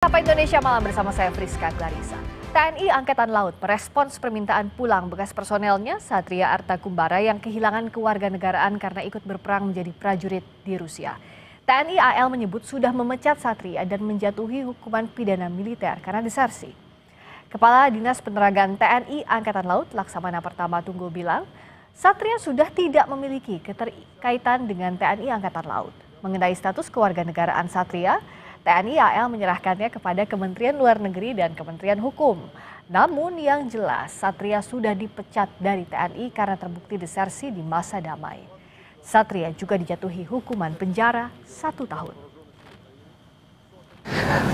Sapa Indonesia Malam bersama saya Friska Clarissa. TNI Angkatan Laut merespons permintaan pulang bekas personelnya Satria Artakumbara yang kehilangan kewarganegaraan karena ikut berperang menjadi prajurit di Rusia. TNI AL menyebut sudah memecat Satria dan menjatuhi hukuman pidana militer karena desersi. Kepala Dinas Penerangan TNI Angkatan Laut Laksamana Pertama Tunggul bilang, Satria sudah tidak memiliki keterkaitan dengan TNI Angkatan Laut. Mengenai status kewarganegaraan Satria, TNI AL menyerahkannya kepada Kementerian Luar Negeri dan Kementerian Hukum. Namun yang jelas Satria sudah dipecat dari TNI karena terbukti desersi di masa damai. Satria juga dijatuhi hukuman penjara 1 tahun.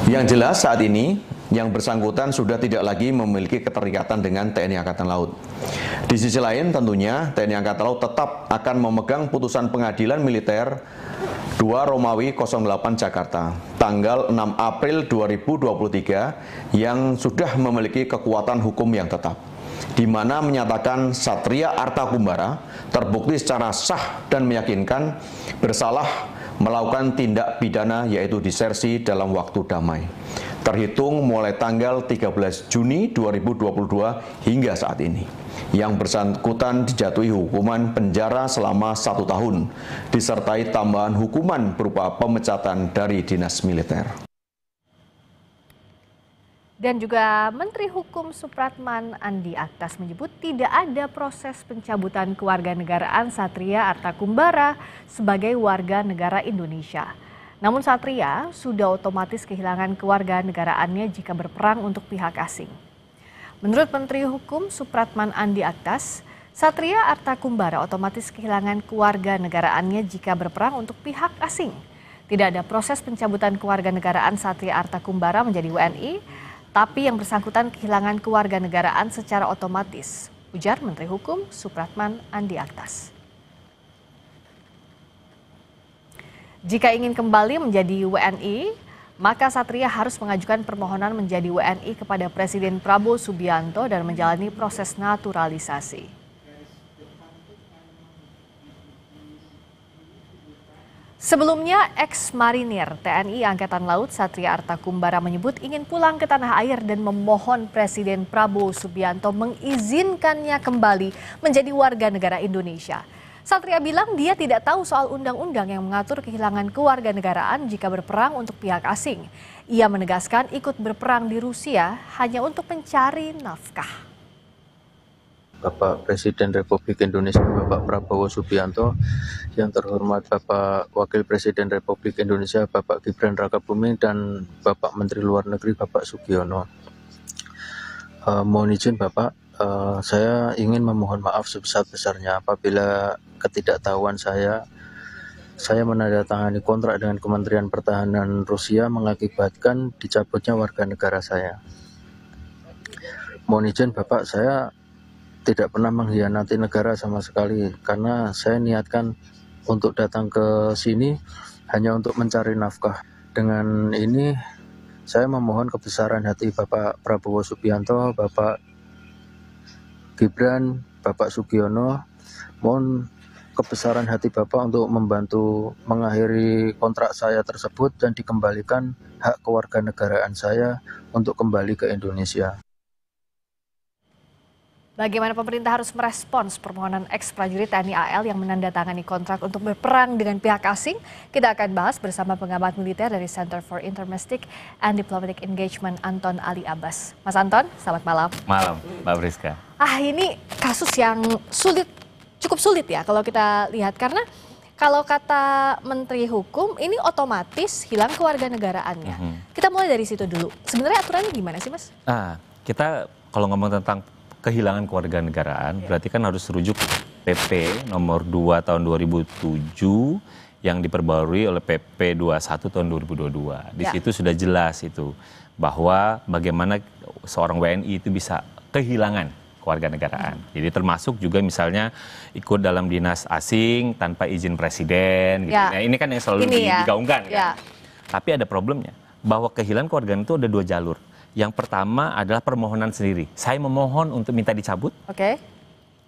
Yang jelas saat ini yang bersangkutan sudah tidak lagi memiliki keterikatan dengan TNI Angkatan Laut. Di sisi lain tentunya TNI Angkatan Laut tetap akan memegang putusan pengadilan militer 2 Romawi 08 Jakarta tanggal 6 April 2023 yang sudah memiliki kekuatan hukum yang tetap, di mana menyatakan Satria Artakumbara terbukti secara sah dan meyakinkan bersalah melakukan tindak pidana yaitu desersi dalam waktu damai, terhitung mulai tanggal 13 Juni 2022 hingga saat ini. Yang bersangkutan dijatuhi hukuman penjara selama 1 tahun, disertai tambahan hukuman berupa pemecatan dari dinas militer. Dan juga Menteri Hukum Supratman Andi Aktas menyebut tidak ada proses pencabutan kewarganegaraan Satria Artakumbara sebagai warga negara Indonesia. Namun Satria sudah otomatis kehilangan kewarganegaraannya jika berperang untuk pihak asing. Menurut Menteri Hukum Supratman Andi Aktas, Satria Artakumbara otomatis kehilangan kewarganegaraannya jika berperang untuk pihak asing. Tidak ada proses pencabutan kewarganegaraan Satria Artakumbara menjadi WNI, tapi yang bersangkutan kehilangan kewarganegaraan secara otomatis, ujar Menteri Hukum Supratman Andi Aktas. Jika ingin kembali menjadi WNI, maka Satria harus mengajukan permohonan menjadi WNI kepada Presiden Prabowo Subianto dan menjalani proses naturalisasi. Sebelumnya, ex-marinir TNI Angkatan Laut Satria Artakumbara menyebut ingin pulang ke tanah air dan memohon Presiden Prabowo Subianto mengizinkannya kembali menjadi warga negara Indonesia. Satria bilang dia tidak tahu soal undang-undang yang mengatur kehilangan kewarganegaraan jika berperang untuk pihak asing. Ia menegaskan ikut berperang di Rusia hanya untuk mencari nafkah. Bapak Presiden Republik Indonesia Bapak Prabowo Subianto, yang terhormat Bapak Wakil Presiden Republik Indonesia Bapak Gibran Rakabuming, dan Bapak Menteri Luar Negeri Bapak Sugiono. Mohon izin Bapak, saya ingin memohon maaf sebesar-besarnya apabila ketidaktahuan saya menandatangani kontrak dengan Kementerian Pertahanan Rusia mengakibatkan dicabutnya warga negara saya. Mohon izin Bapak, saya tidak pernah mengkhianati negara sama sekali, karena saya niatkan untuk datang ke sini hanya untuk mencari nafkah. Dengan ini saya memohon kebesaran hati Bapak Prabowo Subianto, Bapak Gibran, Bapak Sugiono, mohon kebesaran hati Bapak untuk membantu mengakhiri kontrak saya tersebut dan dikembalikan hak kewarganegaraan saya untuk kembali ke Indonesia. Bagaimana pemerintah harus merespons permohonan ex-prajurit TNI AL yang menandatangani kontrak untuk berperang dengan pihak asing? Kita akan bahas bersama pengamat militer dari Center for Intermestic and Diplomatic Engagement, Anton Ali Abbas. Mas Anton, selamat malam. Malam, Mbak Friska. Ini kasus yang cukup sulit ya kalau kita lihat, karena kalau kata Menteri Hukum ini otomatis hilang kewarganegaraannya. Kita mulai dari situ dulu. Sebenarnya aturannya gimana sih, Mas? Kita kalau ngomong tentang kehilangan kewarganegaraan berarti kan harus rujuk PP nomor 2 tahun 2007 yang diperbarui oleh PP 21 tahun 2022. Di situ sudah jelas itu bahwa bagaimana seorang WNI itu bisa kehilangan kewarganegaraan. Jadi termasuk juga misalnya ikut dalam dinas asing tanpa izin presiden gitu. Nah, ini kan yang selalu digaungkan kan. Tapi ada problemnya bahwa kehilangan kewarganegaraan itu ada 2 jalur. Yang pertama adalah permohonan sendiri. Saya memohon untuk minta dicabut.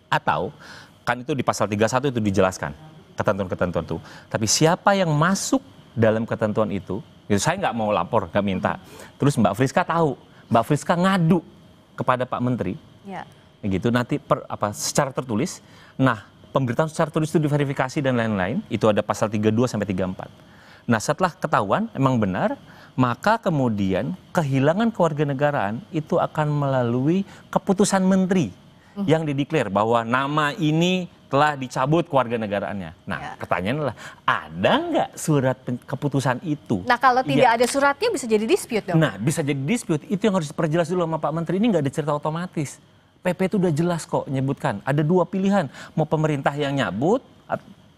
Atau kan itu di pasal 31 itu dijelaskan ketentuan-ketentuan itu. Tapi siapa yang masuk dalam ketentuan itu Gitu, saya nggak mau lapor, nggak minta. Terus Mbak Friska tahu, Mbak Friska ngadu kepada Pak Menteri, Ya. gitu nanti secara tertulis. Nah, pemberitaan secara tertulis itu diverifikasi dan lain-lain. Itu ada pasal 32 sampai 34. Nah, setelah ketahuan emang benar, maka kemudian kehilangan kewarganegaraan itu akan melalui keputusan menteri yang dideklar bahwa nama ini telah dicabut kewarganegaraannya. Nah, pertanyaannya adalah ada nggak surat keputusan itu? Nah, kalau tidak ada suratnya bisa jadi dispute dong. Nah, bisa jadi dispute. Itu yang harus diperjelas dulu sama Pak Menteri. Ini nggak ada cerita otomatis. PP itu udah jelas kok nyebutkan. Ada dua pilihan. Mau pemerintah yang nyabut,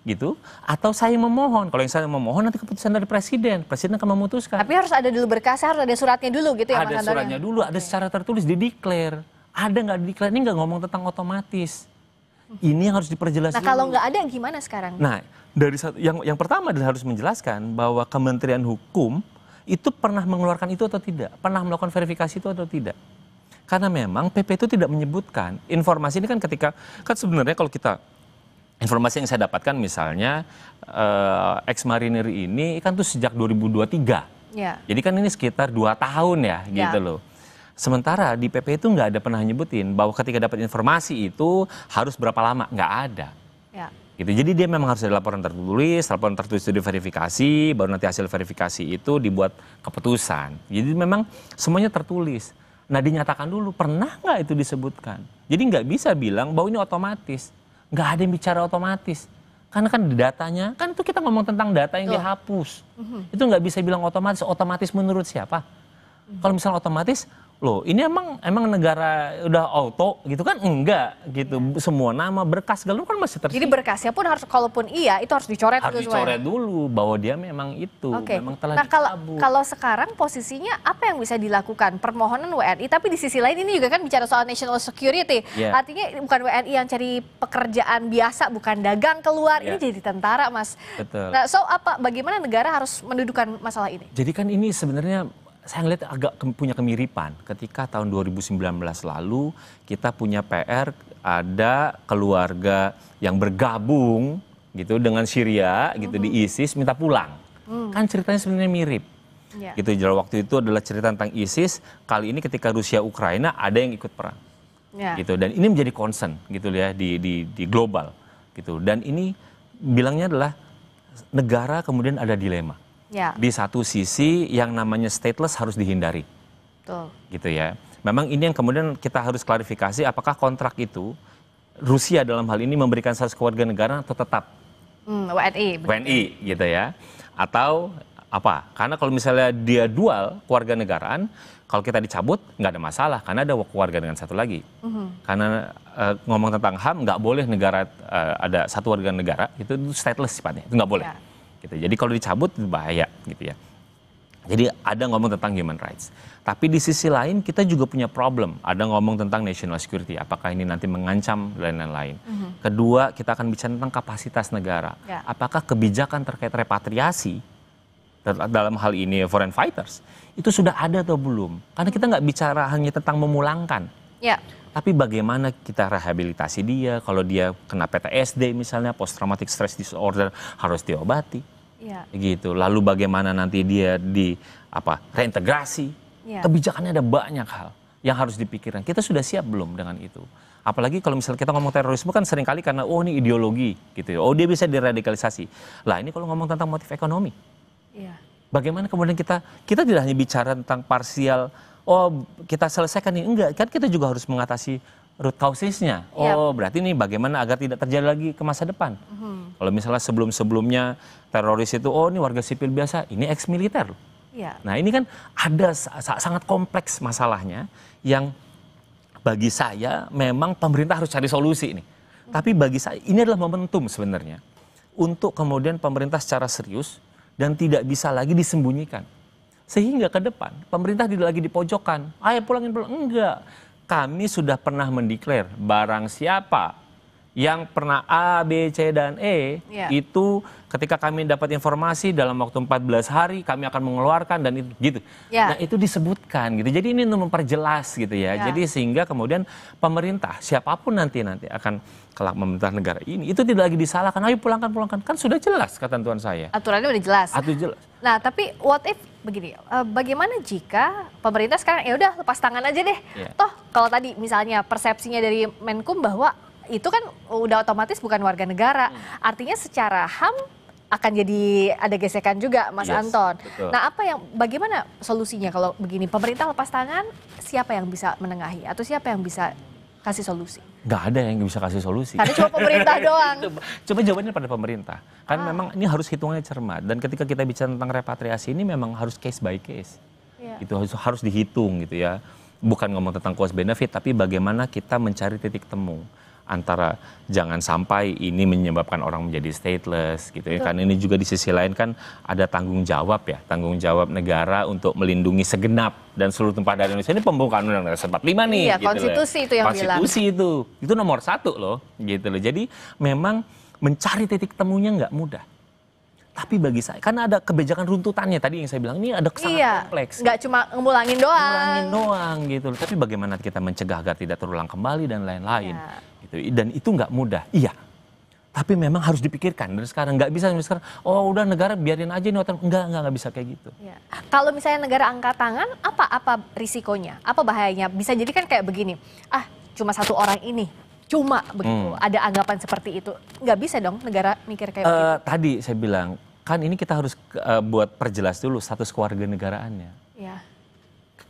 gitu, atau saya memohon. Kalau yang saya memohon nanti keputusan dari presiden. Presiden akan memutuskan. Tapi harus ada dulu berkasnya, harus ada suratnya dulu gitu ya Mas Ada Antonio? suratnya dulu, ada secara tertulis, dideklar. Ada nggak dideklar? Ini nggak ngomong tentang otomatis. Ini yang harus diperjelas Nah, dulu. kalau nggak ada gimana sekarang? Nah, dari yang pertama adalah harus menjelaskan bahwa Kementerian Hukum itu pernah mengeluarkan itu atau tidak, pernah melakukan verifikasi itu atau tidak. Karena memang PP itu tidak menyebutkan informasi ini kan ketika kan sebenarnya kalau kita informasi yang saya dapatkan misalnya ex marinir ini kan tuh sejak 2023. Ya. Jadi kan ini sekitar 2 tahun ya gitu loh. Sementara di PP itu nggak ada pernah nyebutin bahwa ketika dapat informasi itu harus berapa lama, nggak ada. Ya. Gitu. Jadi dia memang harus ada laporan tertulis itu diverifikasi, baru nanti hasil verifikasi itu dibuat keputusan. Jadi memang semuanya tertulis. Nah dinyatakan dulu, pernah nggak itu disebutkan? Jadi nggak bisa bilang bahwa ini otomatis. Nggak ada yang bicara otomatis. Karena kan di datanya, kan itu kita ngomong tentang data yang dihapus. Itu nggak bisa bilang otomatis menurut siapa? Kalau misalnya otomatis, loh ini emang negara udah auto gitu kan? Enggak gitu. Semua nama berkas segala kan masih tersisa. Jadi berkasnya pun harus, kalaupun iya itu harus dicoret Harus dulu semuanya. dicoret dulu bahwa dia memang itu, Oke. memang telah Nah, dicabut. kalau sekarang posisinya apa yang bisa dilakukan? Permohonan WNI, tapi di sisi lain ini juga kan bicara soal national security. Yeah. Artinya bukan WNI yang cari pekerjaan biasa, bukan dagang keluar, ini Yeah. jadi tentara, Mas. Betul. Nah, bagaimana negara harus mendudukan masalah ini? Jadi kan ini sebenarnya saya ngeliat agak punya kemiripan ketika tahun 2019 lalu kita punya PR ada keluarga yang bergabung gitu dengan Syria gitu di ISIS minta pulang. Kan ceritanya sebenarnya mirip. Ya. Gitu waktu itu adalah cerita tentang ISIS, kali ini ketika Rusia Ukraina ada yang ikut perang. Ya. Gitu dan ini menjadi concern gitu ya di global gitu. Dan ini bilangnya adalah negara kemudian ada dilema. Ya. Di satu sisi yang namanya stateless harus dihindari. Betul. Gitu ya. Memang ini yang kemudian kita harus klarifikasi apakah kontrak itu Rusia dalam hal ini memberikan status kewarganegaraan atau tetap WNI. WNI gitu ya. Atau apa? Karena kalau misalnya dia dual kewarganegaraan, kalau kita dicabut nggak ada masalah karena ada keluarga dengan satu lagi. Karena ngomong tentang HAM nggak boleh negara ada satu warga negara itu stateless sifatnya, itu nggak boleh. Ya. Gitu. Jadi kalau dicabut itu bahaya gitu ya. Jadi ada ngomong tentang human rights. Tapi di sisi lain kita juga punya problem. Ada ngomong tentang national security. Apakah ini nanti mengancam dan lain-lain. Kedua kita akan bicara tentang kapasitas negara. Ya. Apakah kebijakan terkait repatriasi dalam hal ini foreign fighters itu sudah ada atau belum? Karena kita nggak bicara hanya tentang memulangkan. Ya. Tapi bagaimana kita rehabilitasi dia, kalau dia kena PTSD misalnya, post traumatic stress disorder harus diobati. Ya. Gitu. Lalu bagaimana nanti dia reintegrasi. Ya. Kebijakannya ada banyak hal yang harus dipikirkan. Kita sudah siap belum dengan itu? Apalagi kalau misalnya kita ngomong terorisme kan seringkali karena ini ideologi gitu ya. Oh dia bisa diradikalisasi. Lah ini kalau ngomong tentang motif ekonomi. Ya. Bagaimana kemudian kita tidak hanya bicara tentang parsial, kita selesaikan ini, enggak, kan kita juga harus mengatasi root causesnya. Oh berarti ini bagaimana agar tidak terjadi lagi ke masa depan. Kalau misalnya sebelumnya teroris itu, ini warga sipil biasa, ini ex militer. Ya. Nah ini kan ada sangat kompleks masalahnya yang bagi saya memang pemerintah harus cari solusi ini. Tapi bagi saya ini adalah momentum sebenarnya untuk kemudian pemerintah secara serius dan tidak bisa lagi disembunyikan. Sehingga ke depan pemerintah tidak lagi dipojokkan. Ayo pulangin. Enggak. Kami sudah pernah mendeklar barang siapa yang pernah A, B, C, dan E, itu ketika kami dapat informasi dalam waktu 14 hari kami akan mengeluarkan dan itu gitu. Nah itu disebutkan gitu. Jadi ini untuk memperjelas gitu ya. Jadi sehingga kemudian pemerintah siapapun nanti akan kelak memerintah negara ini itu tidak lagi disalahkan. Ayo pulangkan. Kan sudah jelas ketentuan saya. Aturannya udah jelas. Jelas. Nah tapi what if begini, bagaimana jika pemerintah sekarang ya udah lepas tangan aja deh. Iya. Toh kalau tadi misalnya persepsinya dari Menkum bahwa itu kan udah otomatis bukan warga negara. Artinya secara HAM akan jadi ada gesekan juga, Mas Yes, Anton. betul. Nah, bagaimana solusinya kalau begini? Pemerintah lepas tangan, siapa yang bisa menengahi atau siapa yang bisa kasih solusi? Nggak ada yang bisa kasih solusi. Karena cuma pemerintah doang. Coba jawabannya pada pemerintah. Kan memang ini harus hitungannya cermat. Dan ketika kita bicara tentang repatriasi ini memang harus case by case. Iya. Itu harus dihitung gitu ya. Bukan ngomong tentang cost benefit, tapi bagaimana kita mencari titik temu antara jangan sampai ini menyebabkan orang menjadi stateless gitu ya. Karena ini juga di sisi lain kan ada tanggung jawab ya, tanggung jawab negara untuk melindungi segenap dan seluruh tempat dari Indonesia. Ini pembukaan Undang-Undang 45 nih. Iya, gitu konstitusi loh. itu yang bilang. Konstitusi itu nomor 1 loh, gitu loh. Jadi memang mencari titik temunya nggak mudah. Tapi bagi saya, karena ada kebijakan runtutannya tadi yang saya bilang, ini ada sangat kompleks. Nggak cuma ngulangin doang. Ngulangin doang gitu loh. Tapi bagaimana kita mencegah agar tidak terulang kembali dan lain-lain. Ya. Gitu. Dan itu nggak mudah, iya. Tapi memang harus dipikirkan dari sekarang. Nggak bisa sekarang, oh udah negara biarin aja ini. Nggak bisa kayak gitu. Ya. Kalau misalnya negara angkat tangan, apa risikonya? Apa bahayanya? Bisa jadi kan kayak begini, cuma satu orang ini. Cuma begitu, ada anggapan seperti itu. Nggak bisa dong negara mikir kayak begitu. Tadi saya bilang, kan ini kita harus buat perjelas dulu status kewarganegaraannya. Ya.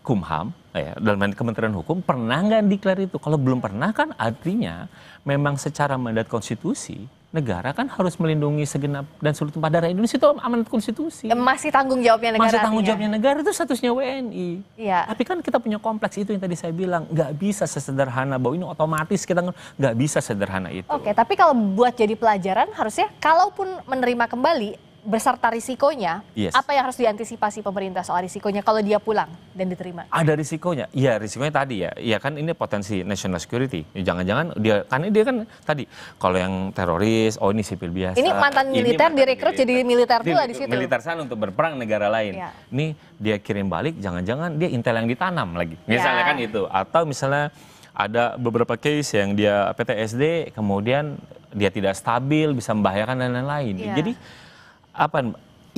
Kumham, dalam Kementerian Hukum pernah nggak declare itu? Kalau belum pernah kan artinya memang secara mandat konstitusi negara kan harus melindungi segenap dan seluruh tumpah darah Indonesia, itu amanat konstitusi. Masih tanggung jawabnya negara. Masih tanggung artinya. jawabnya negara, itu statusnya WNI. Iya. Tapi kan kita punya kompleks, itu yang tadi saya bilang, nggak bisa sesederhana bahwa ini otomatis kita nggak bisa sederhana itu. Oke, tapi kalau buat jadi pelajaran harusnya kalaupun menerima kembali beserta risikonya, Yes. apa yang harus diantisipasi pemerintah soal risikonya kalau dia pulang dan diterima? Ada risikonya, iya risikonya tadi ya kan ini potensi national security. Jangan-jangan karena dia kan tadi kalau yang teroris, oh ini sipil biasa. Ini mantan militer direkrut jadi militer pula di situ. Militer sana untuk berperang negara lain. Ya. Ini dia kirim balik, jangan-jangan dia intel yang ditanam lagi. Misalnya kan itu, atau misalnya ada beberapa case yang dia PTSD, kemudian dia tidak stabil, bisa membahayakan dan lain-lain. Ya. Jadi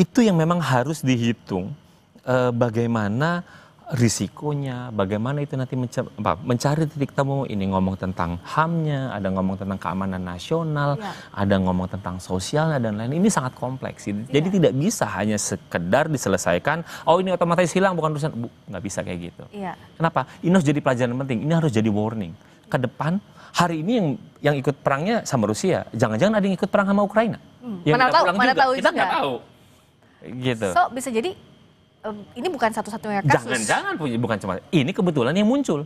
itu yang memang harus dihitung bagaimana risikonya, bagaimana itu nanti mencari titik temu. Ini ngomong tentang HAM-nya, ada ngomong tentang keamanan nasional, ada ngomong tentang sosialnya dan lain. Ini sangat kompleks. Jadi tidak bisa hanya sekedar diselesaikan, oh ini otomatis hilang bukan urusan, nggak bisa kayak gitu. Iya. Kenapa? Ini harus jadi pelajaran penting, ini harus jadi warning. Ke depan, hari ini yang ikut perangnya sama Rusia, jangan-jangan ada yang ikut perang sama Ukraina. Mana tahu kita juga. nggak tahu. Gitu. So bisa jadi ini bukan satu-satunya kasus. Jangan-jangan bukan cuma ini kebetulan yang muncul.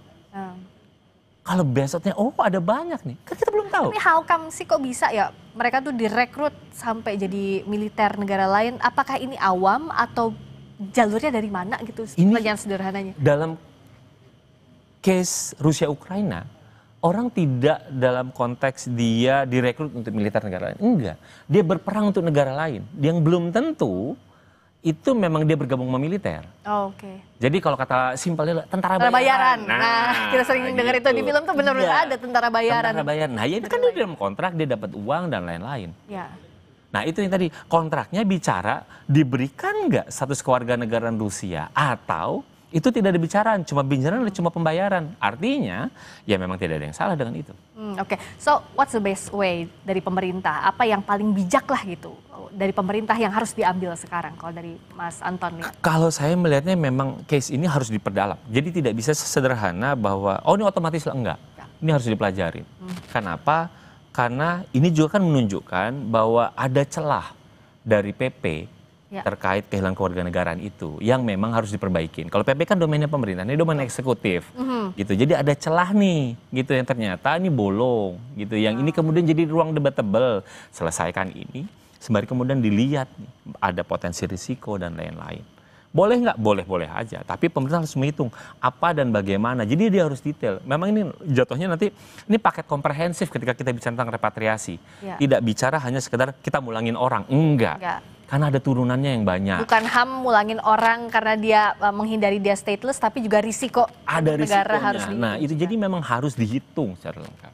Kalau besoknya ada banyak nih, kan kita belum tahu. Tapi how come sih kok bisa ya mereka tuh direkrut sampai jadi militer negara lain? Apakah ini awam atau jalurnya dari mana gitu? Pertanyaan sederhananya. Dalam case Rusia Ukraina, orang tidak dalam konteks dia direkrut untuk militer negara lain. Enggak. Dia berperang untuk negara lain. Yang belum tentu itu memang dia bergabung sama militer. Oh, oke. Jadi kalau kata simpelnya tentara bayaran. bayaran. Nah, kita sering dengar itu di film tuh benar-benar ada tentara bayaran. Tentara bayaran. Nah, ya itu kan dia dalam kontrak, dia dapat uang dan lain-lain. Ya. Nah, itu yang tadi kontraknya bicara diberikan nggak status kewarganegaraan Rusia atau itu tidak ada bicaraan, cuma pembayaran. Artinya, ya memang tidak ada yang salah dengan itu. Oke. So, what's the best way dari pemerintah? Apa yang paling bijak lah gitu dari pemerintah yang harus diambil sekarang kalau dari Mas Anton nih? Kalau saya melihatnya memang case ini harus diperdalam. Jadi tidak bisa sesederhana bahwa ini otomatis lah, enggak. Ini harus dipelajari. Kenapa? Karena ini juga kan menunjukkan bahwa ada celah dari PP terkait kehilangan kewarganegaraan itu yang memang harus diperbaiki. Kalau PP kan domainnya pemerintah, ini domain eksekutif, gitu. Jadi ada celah nih, gitu yang ternyata ini bolong, gitu. Yang ini kemudian jadi ruang debatable. Selesaikan ini, sembari kemudian dilihat nih, ada potensi risiko dan lain-lain. Boleh nggak? Boleh-boleh aja. Tapi pemerintah harus menghitung apa dan bagaimana. Jadi dia harus detail. Memang ini jatuhnya nanti, ini paket komprehensif ketika kita bicara tentang repatriasi. Tidak bicara hanya sekedar kita mulangin orang. Enggak. Karena ada turunannya yang banyak. Bukan HAM mulangin orang karena dia menghindari dia stateless, tapi juga risiko ada negara risikonya. harus dihitung. Nah itu jadi memang harus dihitung secara lengkap.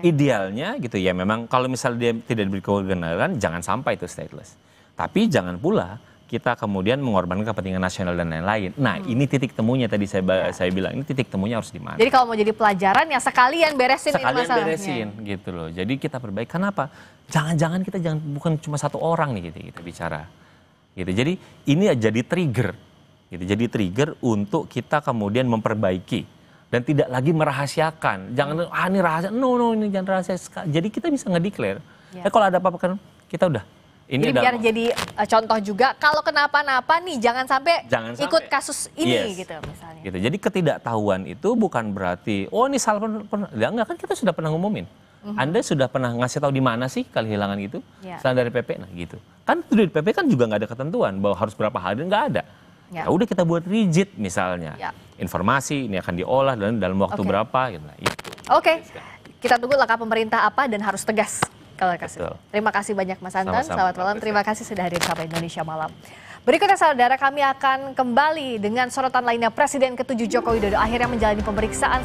Idealnya gitu ya, memang kalau misalnya dia tidak diberi kewarganegaraan, jangan sampai itu stateless. Tapi jangan pula kita kemudian mengorbankan kepentingan nasional dan lain-lain. Nah, ini titik temunya tadi saya bilang, ini titik temunya harus di mana? Jadi kalau mau jadi pelajaran ya sekalian beresin ini Sekalian masalahnya. beresin gitu loh. Jadi kita perbaiki. Kenapa? Jangan-jangan kita bukan cuma satu orang nih gitu kita bicara. Gitu. Jadi ini jadi trigger. Gitu. Jadi trigger untuk kita kemudian memperbaiki dan tidak lagi merahasiakan. Jangan ini rahasia. No, ini jangan rahasia. Jadi kita bisa ngedeclare. Kalau ada apa-apa kan kita udah ini jadi biar jadi contoh juga kalau kenapa-napa nih jangan sampai ikut kasus ini gitu misalnya. Gitu. Jadi ketidaktahuan itu bukan berarti ini salah pernah. Ya enggak, kan kita sudah pernah ngumumin. Anda sudah pernah ngasih tahu di mana sih kehilangan itu? Selain dari PP, nah gitu. Kan di PP kan juga nggak ada ketentuan bahwa harus berapa hari, nggak ada. Ya udah kita buat rigid misalnya. Informasi ini akan diolah dalam waktu berapa gitu. Nah, itu. Oke. Kita tunggu langkah pemerintah apa dan harus tegas. Terima kasih banyak Mas Anton, selamat malam. Terima kasih sudah hadir sama Indonesia Malam. Berikutnya saudara, kami akan kembali dengan sorotan lainnya. Presiden ke-7 Joko Widodo akhirnya menjalani pemeriksaan